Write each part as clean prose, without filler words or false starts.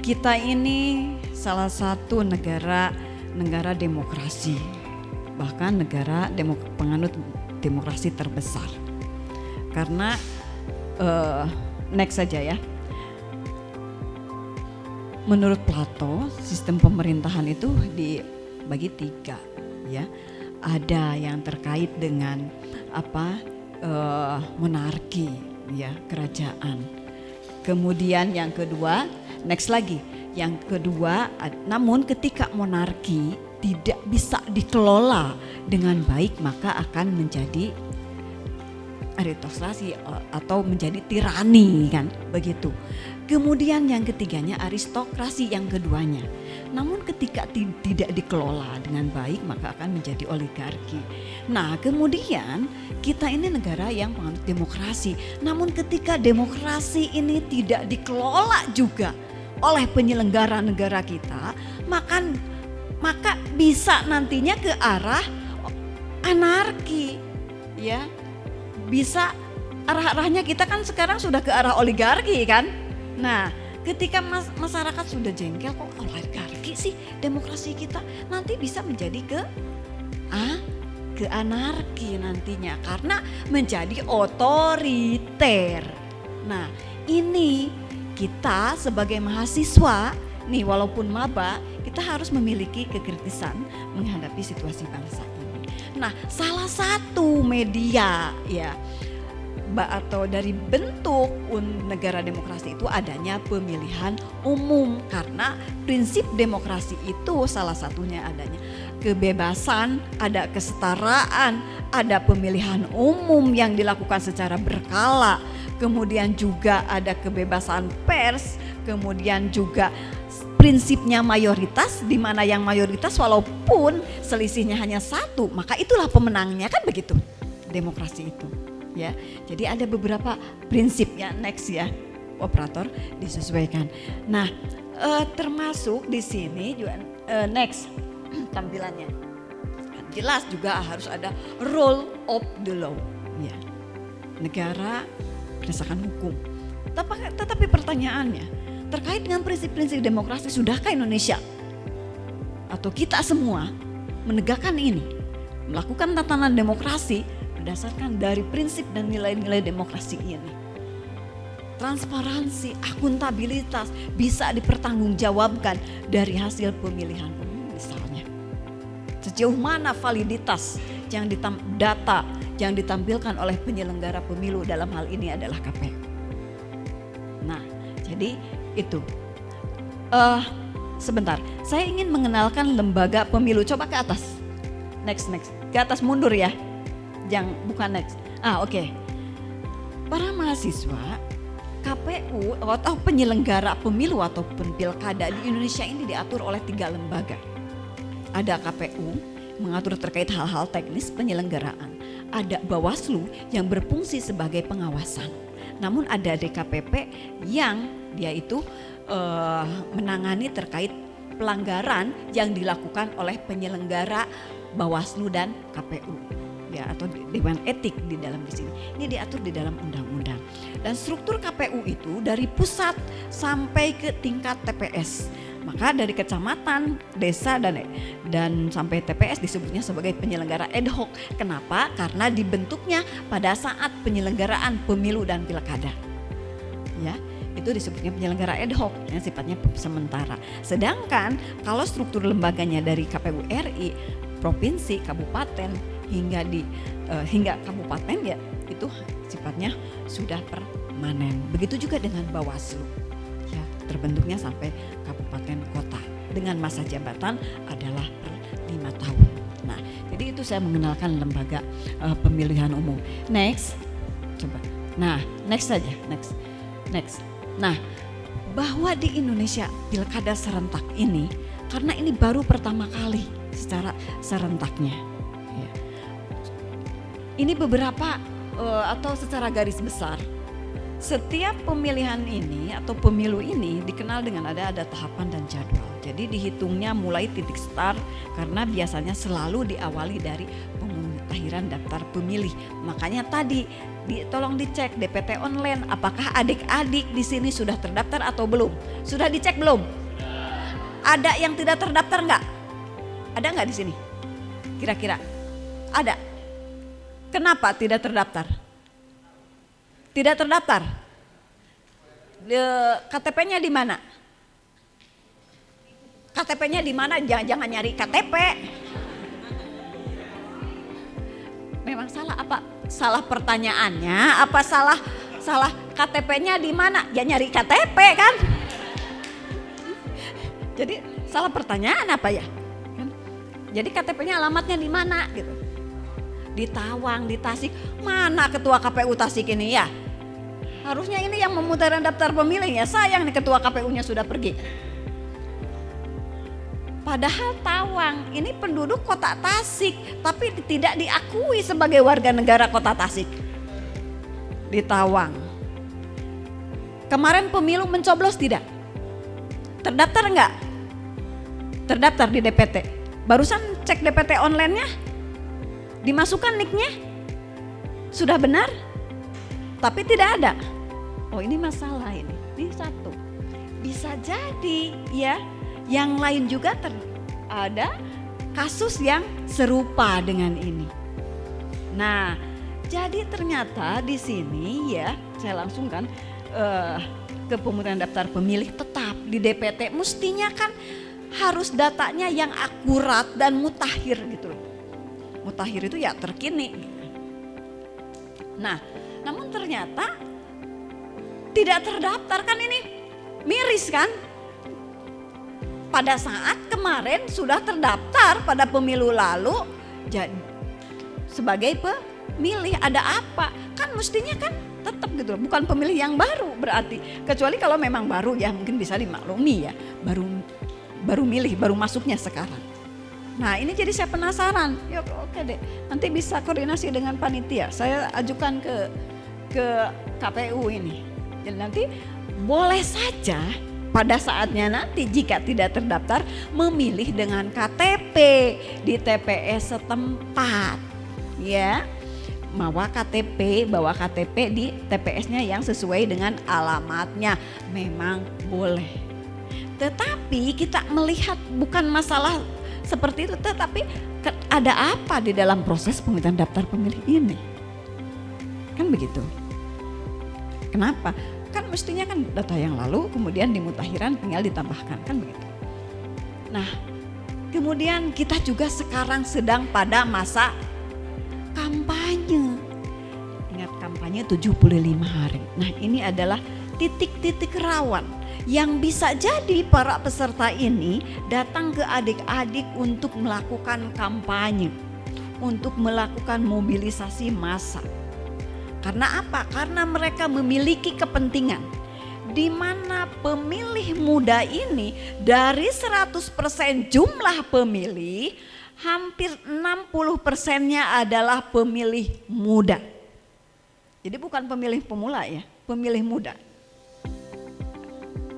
Kita ini salah satu negara demokrasi, bahkan negara penganut demokrasi terbesar. Karena next saja ya. Menurut Plato, sistem pemerintahan itu dibagi 3 ya. Ada yang terkait dengan monarki ya, kerajaan. Kemudian yang kedua, next lagi. Yang kedua, namun ketika monarki tidak bisa dikelola dengan baik, maka akan menjadi aristokrasi atau menjadi tirani, kan begitu. Kemudian yang ketiganya aristokrasi, yang keduanya. Namun ketika tidak dikelola dengan baik, maka akan menjadi oligarki. Nah, kemudian kita ini negara yang penganut demokrasi. Namun ketika demokrasi ini tidak dikelola juga oleh penyelenggara negara kita, maka bisa nantinya ke arah anarki, ya. Bisa arah-arahnya kita kan sekarang sudah ke arah oligarki, kan. Nah, ketika masyarakat sudah jengkel, kok oligarki sih demokrasi kita, nanti bisa menjadi ke anarki nantinya karena menjadi otoriter. Nah, ini kita sebagai mahasiswa nih, walaupun maba, kita harus memiliki kekritisan menghadapi situasi bangsa ini. Nah, salah satu media ya atau dari bentuk negara demokrasi itu adanya pemilihan umum, karena prinsip demokrasi itu salah satunya adanya kebebasan, ada kesetaraan, ada pemilihan umum yang dilakukan secara berkala, kemudian juga ada kebebasan pers, kemudian juga prinsipnya mayoritas, di mana yang mayoritas walaupun selisihnya hanya 1, maka itulah pemenangnya, kan begitu demokrasi itu. Ya, jadi ada beberapa prinsip ya, next ya, operator disesuaikan. Nah, termasuk di sini juga next tampilannya. Jelas juga harus ada rule of the law, ya. Negara berdasarkan hukum. Tetapi pertanyaannya, terkait dengan prinsip-prinsip demokrasi, sudahkah Indonesia atau kita semua menegakkan ini, melakukan tatanan demokrasi berdasarkan dari prinsip dan nilai-nilai demokrasi ini? Transparansi, akuntabilitas, bisa dipertanggungjawabkan dari hasil pemilihan umum misalnya. Sejauh mana validitas data yang ditampilkan oleh penyelenggara pemilu, dalam hal ini adalah KPU. Nah, jadi itu. Sebentar, saya ingin mengenalkan lembaga pemilu. Coba ke atas. Next. Ke atas, mundur ya. Bukan next. Oke. Para mahasiswa, KPU atau penyelenggara pemilu ataupun pilkada di Indonesia ini diatur oleh 3 lembaga. Ada KPU mengatur terkait hal-hal teknis penyelenggaraan. Ada Bawaslu yang berfungsi sebagai pengawasan. Namun ada DKPP yang dia itu menangani terkait pelanggaran yang dilakukan oleh penyelenggara Bawaslu dan KPU. Ya, atau Dewan Etik di dalam di sini. Ini diatur di dalam undang-undang. Dan struktur KPU itu dari pusat sampai ke tingkat TPS. Maka dari kecamatan, desa dan sampai TPS disebutnya sebagai penyelenggara ad hoc. Kenapa? Karena dibentuknya pada saat penyelenggaraan pemilu dan pilkada. Ya, itu disebutnya penyelenggara ad hoc yang sifatnya sementara. Sedangkan kalau struktur lembaganya dari KPU RI, provinsi, kabupaten hingga kabupaten, ya itu sifatnya sudah permanen. Begitu juga dengan Bawaslu, ya terbentuknya sampai kabupaten kota dengan masa jabatan adalah per 5 tahun. Nah, jadi itu saya mengenalkan lembaga pemilihan umum. Next, coba. Nah, next saja, next. Nah, bahwa di Indonesia pilkada serentak ini, karena ini baru pertama kali secara serentaknya. Ya. Ini beberapa atau secara garis besar, setiap pemilihan ini atau pemilu ini dikenal dengan ada tahapan dan jadwal. Jadi dihitungnya mulai titik start, karena biasanya selalu diawali dari pemutahiran daftar pemilih. Makanya tadi tolong dicek DPT online, apakah adik-adik di sini sudah terdaftar atau belum? Sudah dicek belum? Ada yang tidak terdaftar nggak? Ada nggak di sini? Kira-kira ada? Kenapa tidak terdaftar? Tidak terdaftar? KTP-nya di mana? KTP-nya di mana? Jangan nyari KTP. Memang salah apa? Salah pertanyaannya? Apa salah KTP-nya di mana? Ya nyari KTP kan? Jadi salah pertanyaan apa ya? Kan? Jadi KTP-nya alamatnya di mana gitu? Di Tawang, di Tasik. Mana ketua KPU Tasik ini ya? Harusnya ini yang memutaran daftar pemilih ya. Sayang nih ketua KPU-nya sudah pergi. Padahal Tawang ini penduduk kota Tasik, tapi tidak diakui sebagai warga negara kota Tasik. Di Tawang. Kemarin pemilu mencoblos tidak? Terdaftar enggak? Terdaftar di DPT. Barusan cek DPT online-nya. Dimasukkan nick-nya. Sudah benar? Tapi tidak ada. Oh, ini masalah ini. Ini satu. Bisa jadi ya, yang lain juga ada kasus yang serupa dengan ini. Nah, jadi ternyata di sini ya, saya langsung kan ke pemutahiran daftar pemilih tetap di DPT. Mestinya kan harus datanya yang akurat dan mutakhir gitu loh. Mutakhir itu ya terkini. Nah, namun ternyata tidak terdaftar, kan ini miris kan? Pada saat kemarin sudah terdaftar pada pemilu lalu jadi sebagai pemilih, ada apa? Kan mestinya kan tetap gitu loh, bukan pemilih yang baru berarti. Kecuali kalau memang baru ya mungkin bisa dimaklumi ya, baru milih, baru masuknya sekarang. Nah ini jadi saya penasaran, ya oke deh, nanti bisa koordinasi dengan panitia, saya ajukan ke KPU ini. Jadi nanti boleh saja pada saatnya nanti jika tidak terdaftar memilih dengan KTP di TPS setempat, ya. Bawa KTP di TPS-nya yang sesuai dengan alamatnya, memang boleh. Tetapi kita melihat bukan masalah seperti itu, tetapi ada apa di dalam proses pemutahiran daftar pemilih ini? Kan begitu. Kenapa? Kan mestinya kan data yang lalu kemudian dimutahiran tinggal ditambahkan, kan begitu. Nah, kemudian kita juga sekarang sedang pada masa kampanye. Ingat, kampanye 75 hari. Nah, ini adalah titik-titik rawan yang bisa jadi para peserta ini datang ke adik-adik untuk melakukan kampanye, untuk melakukan mobilisasi massa. Karena apa? Karena mereka memiliki kepentingan di mana pemilih muda ini dari 100% jumlah pemilih, hampir 60%-nya adalah pemilih muda. Jadi bukan pemilih pemula ya, pemilih muda.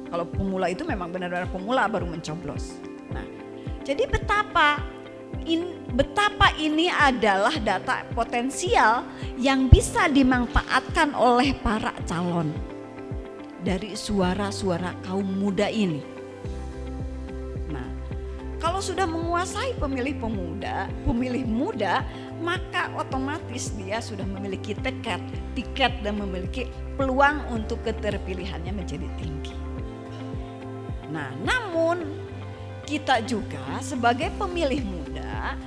Kalau pemula itu memang benar-benar pemula baru mencoblos. Nah, jadi betapa ini adalah data potensial yang bisa dimanfaatkan oleh para calon dari suara-suara kaum muda ini. Nah, kalau sudah menguasai pemilih muda, maka otomatis dia sudah memiliki tiket dan memiliki peluang untuk keterpilihannya menjadi tinggi. Nah, namun kita juga sebagai pemilih muda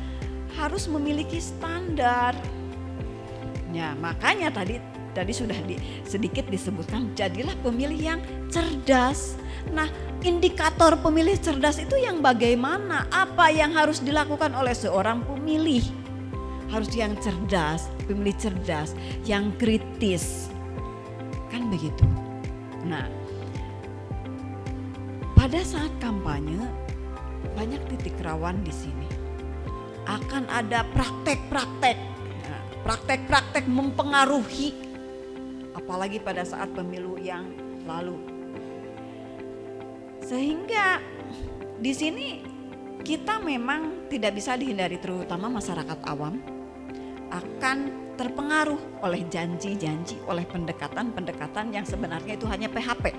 harus memiliki standar. Ya, makanya tadi sudah sedikit disebutkan, jadilah pemilih yang cerdas. Nah, indikator pemilih cerdas itu yang bagaimana? Apa yang harus dilakukan oleh seorang pemilih? Harus yang cerdas, pemilih cerdas, yang kritis. Kan begitu. Nah, pada saat kampanye banyak titik rawan di sini. Akan ada praktek-praktek mempengaruhi, apalagi pada saat pemilu yang lalu. Sehingga di sini kita memang tidak bisa dihindari, terutama masyarakat awam, akan terpengaruh oleh janji-janji, oleh pendekatan-pendekatan yang sebenarnya itu hanya PHP.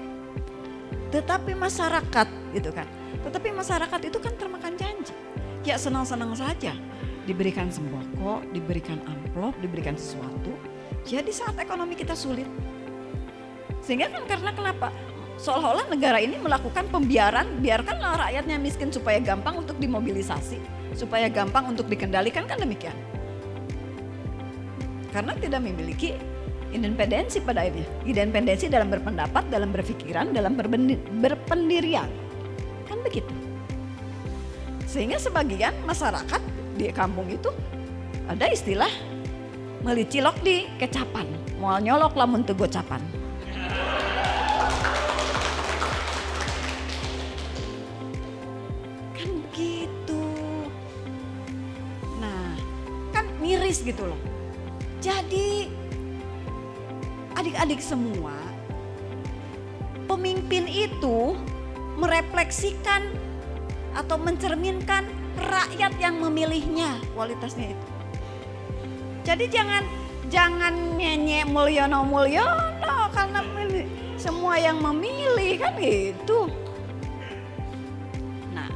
Tetapi masyarakat gitu kan, itu kan termakan janji. Ya senang-senang saja diberikan sembako, diberikan amplop, diberikan sesuatu. Jadi saat ekonomi kita sulit, sehingga kan karena kenapa? Seolah-olah negara ini melakukan pembiaran, biarkanlah rakyatnya miskin supaya gampang untuk dimobilisasi, supaya gampang untuk dikendalikan, kan demikian. Karena tidak memiliki independensi pada akhirnya, independensi dalam berpendapat, dalam berpikiran, dalam berpendirian, kan begitu. Sehingga sebagian masyarakat di kampung itu ada istilah meuli cilok di kecapan, moal nyolok lamun teu gocapan. Kan gitu. Nah, kan miris gitu loh. Jadi adik-adik semua, pemimpin itu merefleksikan atau mencerminkan rakyat yang memilihnya, kualitasnya itu. Jadi jangan nyenye Mulyono karena semua yang memilih kan gitu. Nah,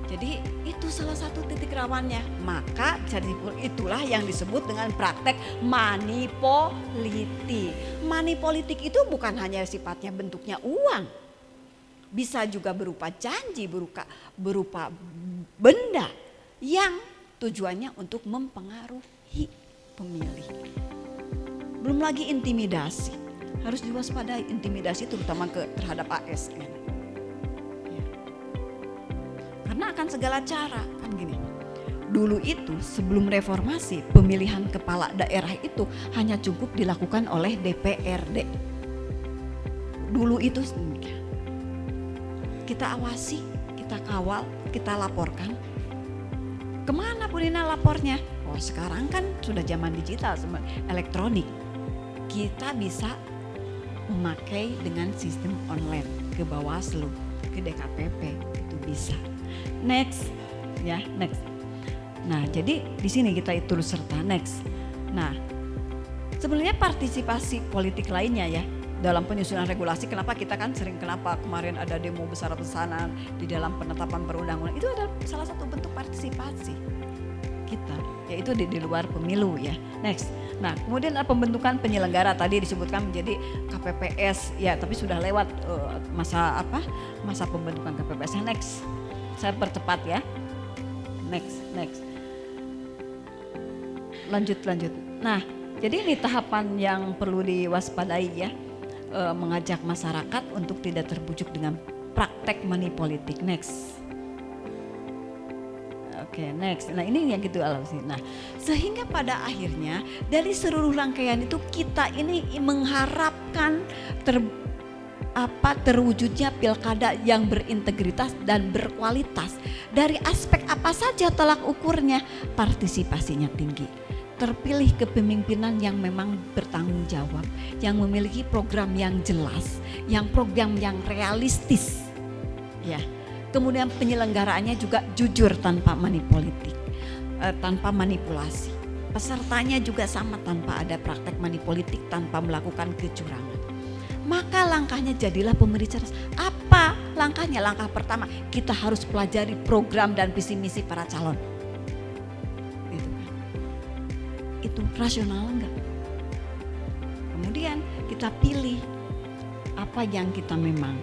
jadi itu salah satu titik rawannya. Maka jadi itulah yang disebut dengan praktek money politik. Money politik itu bukan hanya sifatnya bentuknya uang, bisa juga berupa janji, berupa benda yang tujuannya untuk mempengaruhi pemilih. Belum lagi intimidasi, harus diwaspadai intimidasi terutama terhadap ASN. Ya. Karena akan segala cara, kan gini. Dulu itu sebelum reformasi, pemilihan kepala daerah itu hanya cukup dilakukan oleh DPRD. Dulu itu demikian. Kita awasi, kita kawal, kita laporkan. Kemana Bu Nina lapornya? Oh sekarang kan sudah zaman digital, elektronik. Kita bisa memakai dengan sistem online ke Bawaslu, ke DKPP, itu bisa. Next, ya next. Nah jadi di sini kita turut serta next. Nah sebenarnya partisipasi politik lainnya ya. Dalam penyusunan regulasi, kenapa kita kan kenapa kemarin ada demo besar-besaran di dalam penetapan perundang-undang, itu adalah salah satu bentuk partisipasi kita, yaitu di luar pemilu ya. Next, nah kemudian ada pembentukan penyelenggara, tadi disebutkan menjadi KPPS ya, tapi sudah lewat masa pembentukan KPPS. Next, saya percepat ya. Next, lanjut. Nah, jadi ini tahapan yang perlu diwaspadai ya. Mengajak masyarakat untuk tidak terbujuk dengan praktek money politik. Next. Oke, next. Nah ini yang gitu sih. Nah sehingga pada akhirnya dari seluruh rangkaian itu kita ini mengharapkan terwujudnya pilkada yang berintegritas dan berkualitas. Dari aspek apa saja tolak ukurnya? Partisipasinya tinggi. Terpilih kepemimpinan yang memang bertanggung jawab, yang memiliki program yang jelas, yang program yang realistis, ya. Kemudian penyelenggaraannya juga jujur tanpa manipolitik, tanpa manipulasi. Pesertanya juga sama tanpa ada praktek manipolitik, tanpa melakukan kecurangan. Maka langkahnya jadilah pemilih cerdas. Apa langkahnya? Langkah pertama, kita harus pelajari program dan visi misi para calon. Itu rasional enggak? Kemudian kita pilih apa yang kita memang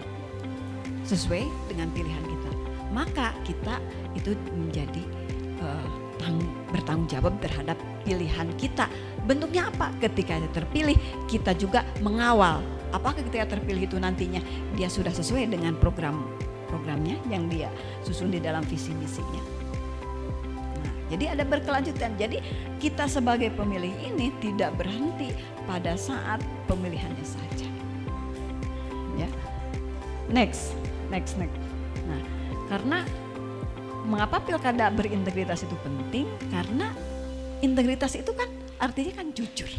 sesuai dengan pilihan kita. Maka kita itu menjadi bertanggung jawab terhadap pilihan kita. Bentuknya apa? Ketika terpilih kita juga mengawal. Apakah ketika terpilih itu nantinya dia sudah sesuai dengan programnya yang dia susun di dalam visi misinya. Jadi ada berkelanjutan. Jadi kita sebagai pemilih ini tidak berhenti pada saat pemilihannya saja. Ya. Next. Nah, karena mengapa pilkada berintegritas itu penting? Karena integritas itu kan artinya kan jujur.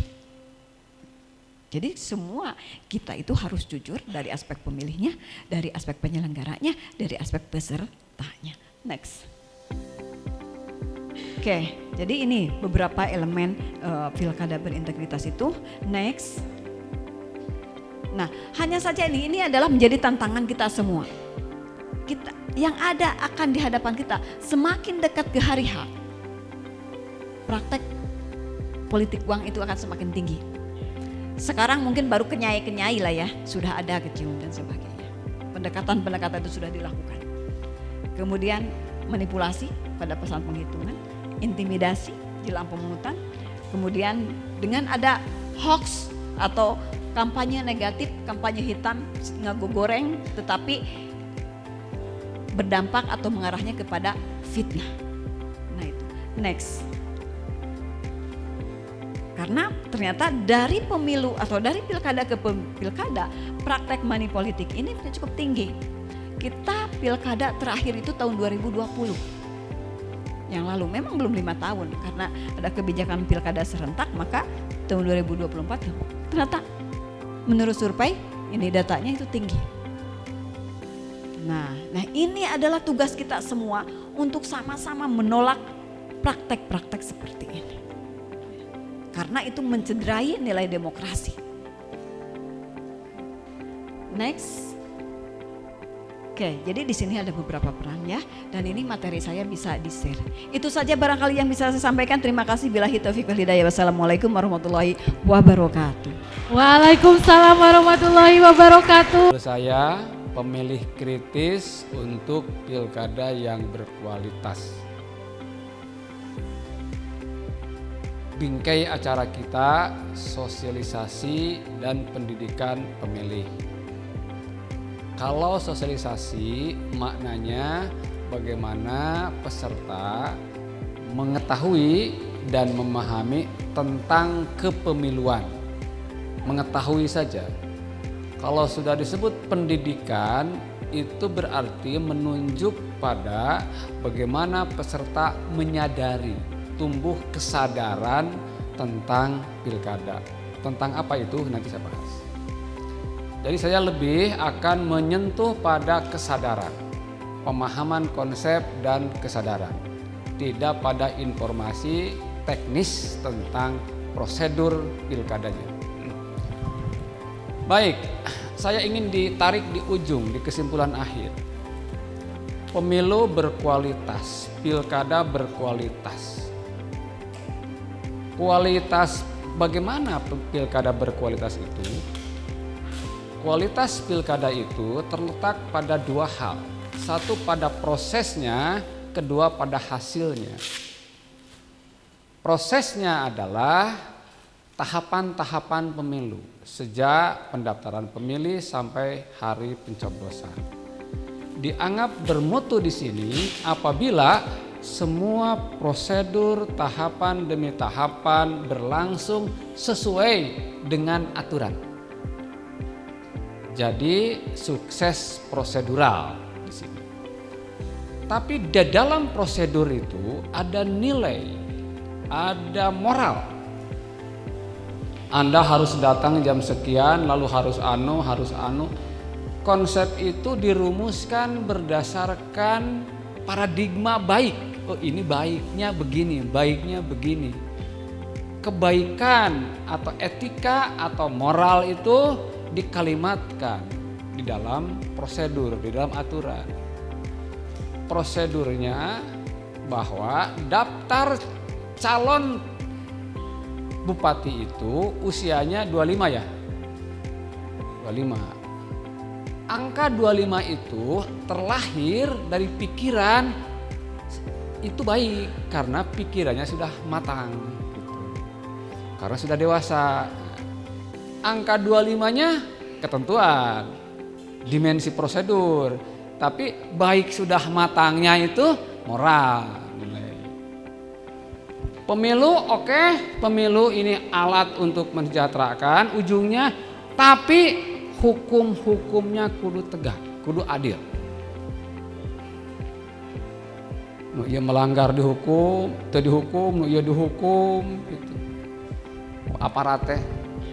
Jadi semua kita itu harus jujur dari aspek pemilihnya, dari aspek penyelenggaranya, dari aspek pesertanya. Next. Oke, jadi ini beberapa elemen pilkada berintegritas itu. Next. Nah, hanya saja ini adalah menjadi tantangan kita semua. Kita yang ada akan di hadapan kita semakin dekat ke hari H, praktek politik uang itu akan semakin tinggi. Sekarang mungkin baru kenyai-kenyai lah ya, sudah ada kecium dan sebagainya. Pendekatan-pendekatan itu sudah dilakukan. Kemudian manipulasi pada pesan penghitungan, intimidasi jelang pemungutan, kemudian dengan ada hoax atau kampanye negatif, kampanye hitam, ngaku goreng, tetapi berdampak atau mengarahnya kepada fitnah. Nah itu, next. Karena ternyata dari pemilu atau dari pilkada ke pilkada, praktek money politik ini cukup tinggi. Kita pilkada terakhir itu tahun 2020. Yang lalu memang belum 5 tahun karena ada kebijakan pilkada serentak, maka tahun 2024 ternyata menurut survei ini datanya itu tinggi. Nah ini adalah tugas kita semua untuk sama-sama menolak praktek-praktek seperti ini. Karena itu mencederai nilai demokrasi. Next. Oke, jadi di sini ada beberapa peran ya, dan ini materi saya bisa di-share. Itu saja barangkali yang bisa saya sampaikan. Terima kasih. Billahi taufiq wal hidayah. Wassalamualaikum warahmatullahi wabarakatuh. Waalaikumsalam warahmatullahi wabarakatuh. Saya pemilih kritis untuk pilkada yang berkualitas. Bingkai acara kita sosialisasi dan pendidikan pemilih. Kalau sosialisasi maknanya bagaimana peserta mengetahui dan memahami tentang kepemiluan. Mengetahui saja. Kalau sudah disebut pendidikan itu berarti menunjuk pada bagaimana peserta menyadari, tumbuh kesadaran tentang pilkada. Tentang apa itu nanti saya bahas. Jadi saya lebih akan menyentuh pada kesadaran, pemahaman konsep dan kesadaran. Tidak pada informasi teknis tentang prosedur pilkadanya. Baik, saya ingin ditarik di ujung, di kesimpulan akhir. Pemilu berkualitas, pilkada berkualitas. Kualitas, bagaimana pilkada berkualitas itu? Kualitas pilkada itu terletak pada dua hal. Satu pada prosesnya, kedua pada hasilnya. Prosesnya adalah tahapan-tahapan pemilu sejak pendaftaran pemilih sampai hari pencoblosan. Dianggap bermutu di sini apabila semua prosedur tahapan demi tahapan berlangsung sesuai dengan aturan. Jadi sukses prosedural di sini. Tapi di dalam prosedur itu ada nilai, ada moral. Anda harus datang jam sekian, lalu harus anu. Konsep itu dirumuskan berdasarkan paradigma baik. Oh ini baiknya begini, baiknya begini. Kebaikan atau etika atau moral itu dikalimatkan di dalam prosedur, di dalam aturan. Prosedurnya bahwa daftar calon bupati itu usianya 25 ya. 25. Angka 25 itu terlahir dari pikiran itu baik karena pikirannya sudah matang gitu. Karena sudah dewasa. Angka 25-nya ketentuan, dimensi prosedur, tapi baik sudah matangnya itu moral. Pemilu oke, pemilu ini alat untuk mensejahterakan ujungnya, tapi hukum-hukumnya kudu tegak, kudu adil. Nu ieu melanggar dihukum, teu dihukum, nu ieu dihukum gitu. Aparat teh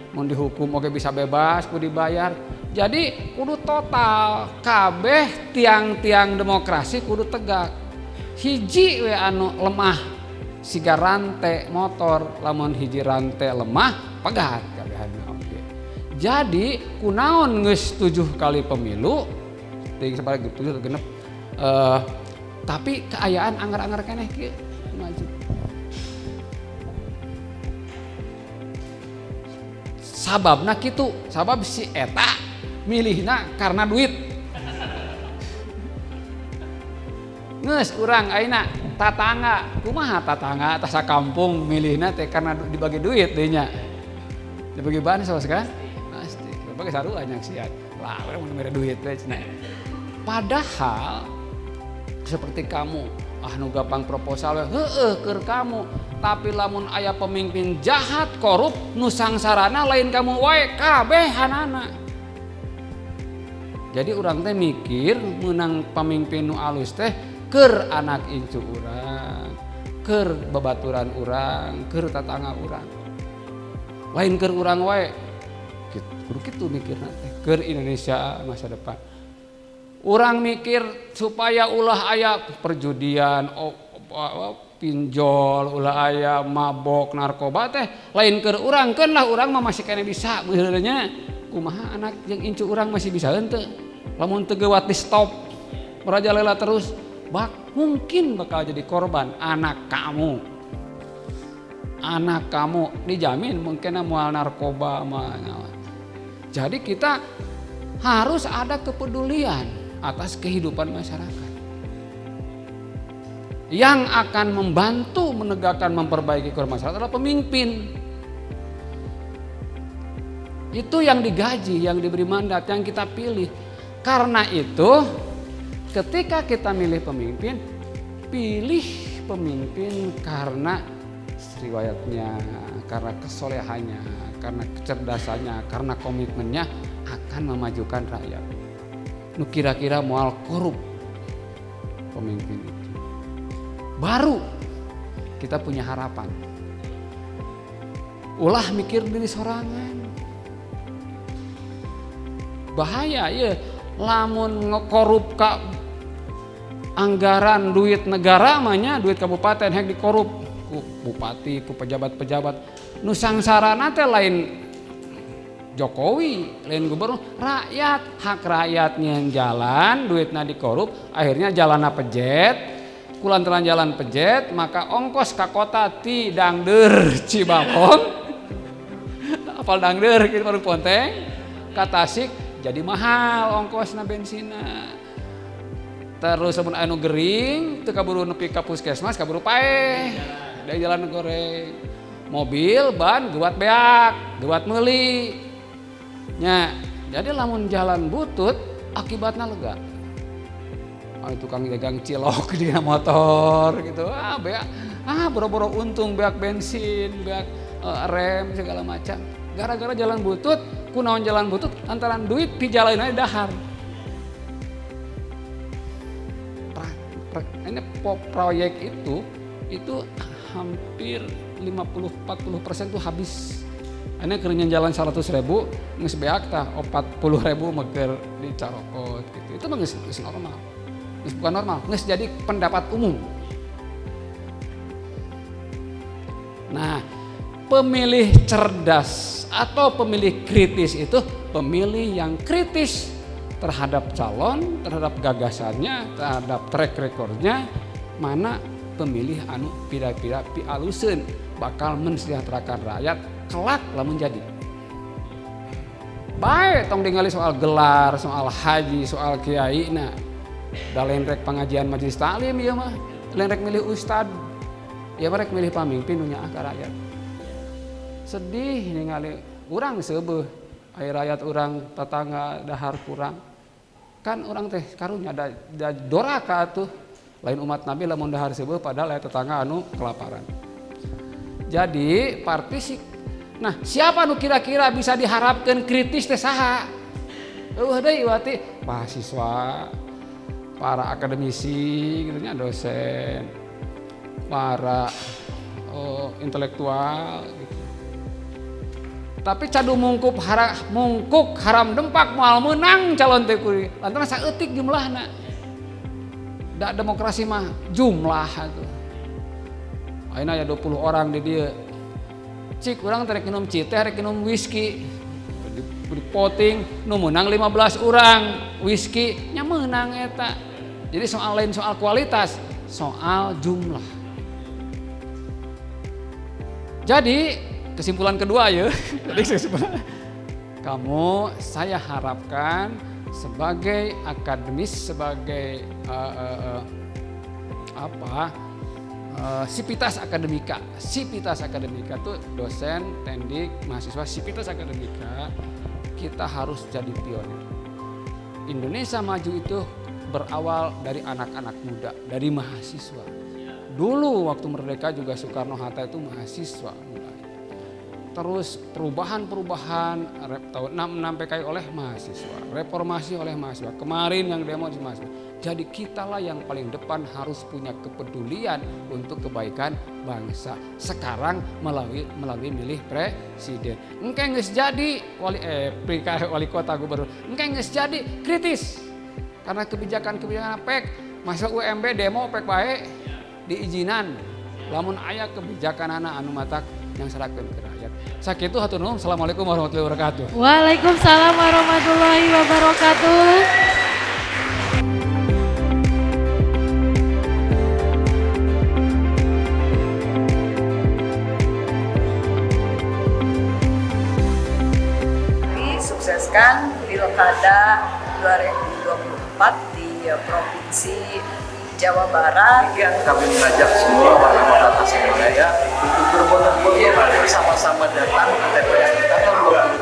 mun dihukum oke bisa bebas, kudu dibayar. Jadi kudu total, kabeh tiang-tiang demokrasi kudu tegak. Hiji we anu lemah siga rante motor, lamun hiji rante lemah pegat kabehana oge. Jadi kunaon geus 7 kali pemilu teuing sabaraha 7 genep tapi keayaan anggar-anggar keneh kieu maju. Sababna kitu, sabab si eta milihna karena duit. Ngeus urang ayeuna tatangga, kumaha tatangga tasa kampung milihna teh karena dibagi duit deui nya. Dibagi bansos kan? Pasti. Dibagi sarua nya siat. Lah, urang mun mere duit we cenah. Padahal seperti kamu, nu gampang proposal we, heueuh keur kamu. Tapi lamun aya pemimpin jahat, korup, nu sangsarana lain kamu wae kabehanana. Jadi urang teh mikir meunang pemimpin nu alus teh keur anak incu urang, keur babaturan urang, keur tatangga urang. Lain keur urang wae. Kudu kitu mikirna teh keur Indonesia masa depan. Urang mikir supaya ulah aya perjudian, pinjol, ulah aya mabok, narkoba teh lain keur urang, keun lah urang mah masih kena bisa meureunnya. Kumaha anak jeung incu urang masih bisa henteu. Lamun teu geuwat di stop merajalela terus, mungkin bakal jadi korban anak kamu. Anak kamu dijamin mungkin moal narkoba mah. Jadi kita harus ada kepedulian atas kehidupan masyarakat. Yang akan membantu menegakkan memperbaiki kehidupan masyarakat adalah pemimpin. Itu yang digaji, yang diberi mandat, yang kita pilih. Karena itu ketika kita milih pemimpin, pilih pemimpin karena riwayatnya, karena kesolehannya, karena kecerdasannya, karena komitmennya akan memajukan rakyat. Nu kira-kira moal korup pemimpin itu. Baru kita punya harapan. Ulah mikir diri sorangan. Bahaya ya, lamun ngekorup ka anggaran duit negara mahnya, duit kabupaten hek dikorup ku bupati, ku pejabat-pejabat. Nu sangsarana teh lain Jokowi, lain gubernur, rakyat, hak rakyatnya yang jalan, duitnya dikorup, akhirnya jalanna pejet, kulantaran jalan pejet, maka ongkos ka kota ti Dangder Cibalong, apal Dangder gitu baru Ponteng, ka Tasik jadi mahal ongkosna bensina. Terus mun anu gering, teu kaburu nepi ka puskesmas, kaburu paeh, dari jalan goreng, mobil, ban, geuwat beak, geuwat meuli. Nya, jadi lamun jalan butut akibatnya lega. Tukang dagang cilok di motor gitu, beak, boro-boro untung beak bensin, beak rem segala macam. Gara-gara jalan butut, kunaon jalan butut antaran duit pi jalan aja dahar. Ini proyek itu hampir 50-40% tuh habis. Ini kerenyan jalan 100.000 geus beak tah 40.000 meger dicarokot gitu. Itu mah geus normal. Geus bukan normal, geus jadi pendapat umum. Nah, pemilih cerdas atau pemilih kritis itu pemilih yang kritis terhadap calon, terhadap gagasannya, terhadap track recordnya, mana pemilih anu pira-pira pialuseun bakal mensejahterakan rakyat kelak lamun jadi. Bae tong ningali soal gelar, soal haji, soal kiai, nah da lain rek pengajian majelis taklim ieu mah, lain rek milih ustad, ya rek milih pamimpin nu nyaah ka rakyat. Sedih ningali urang seubeuh, aya rakyat urang tetangga dahar kurang. Kan urang teh karunya da doraka atuh. Lain umat Nabi lamun dahar seubeuh padahal aya tetangga anu kelaparan. Jadi nah, siapa nu kira-kira bisa diharapkan kritis teh saha? Eueuh deui wati mahasiswa, para akademisi gitu nya, dosen, para intelektual gitu. Tapi cadu mungkuk haram dempak moal meunang calon teh kuwi. Lantaran saeutik jumlahna. Da demokrasi mah jumlah atuh. Ayeuna aya 20 orang di dieu. Cik urang teh rek minum ci teh, rek minum whisky. Di voting nu menang 15 orang, whisky nya menang eta. Jadi soal lain soal kualitas, soal jumlah. Jadi kesimpulan kedua ya. Kamu saya harapkan sebagai akademis, sebagai sivitas akademika. Sivitas akademika itu dosen, tendik, mahasiswa sivitas akademika, kita harus jadi pionir. Indonesia maju itu berawal dari anak-anak muda, dari mahasiswa. Dulu waktu merdeka juga Soekarno-Hatta itu mahasiswa mulai. Terus perubahan-perubahan tahun 66 PKI oleh mahasiswa, reformasi oleh mahasiswa. Kemarin yang demo di mahasiswa. Jadi kitalah yang paling depan harus punya kepedulian untuk kebaikan bangsa. Sekarang melalui milih presiden. Engke geus jadi wali kota gubernur. Engke geus jadi kritis. Karena kebijakan-kebijakan PEK, masa UMB demo PEK bae diizinan. Lamun aya kebijakan anu matak yang serahkeun ke rakyat. Sakitu hatur nuhun. Assalamualaikum warahmatullahi wabarakatuh. Waalaikumsalam warahmatullahi wabarakatuh. Disukseskan Pilkada 2024 di Provinsi Jawa Barat. Kami mengajak semua warga Tasikmalaya untuk berbondong-bondong bersama-sama datang ke TPS tanggal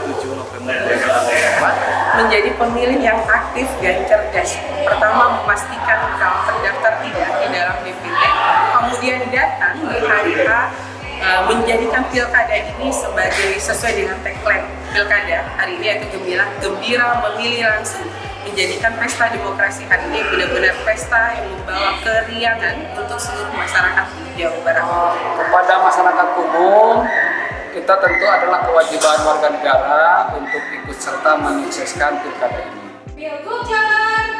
27 November 2024 Menjadi pemilih yang aktif dan cerdas. Pertama, memastikan kalau terdaftar tidak di dalam DPT, kemudian datang di hari H, menjadikan pilkada ini sebagai sesuai dengan tagline pilkada hari ini, yaitu gembira memilih langsung. Menjadikan pesta demokrasi hari ini benar-benar pesta yang membawa keriangan untuk seluruh masyarakat di Jawa Barat. Kepada masyarakat umum, kita tentu adalah kewajiban warga negara untuk ikut serta menyukseskan pilkada ini. Pilgub jalan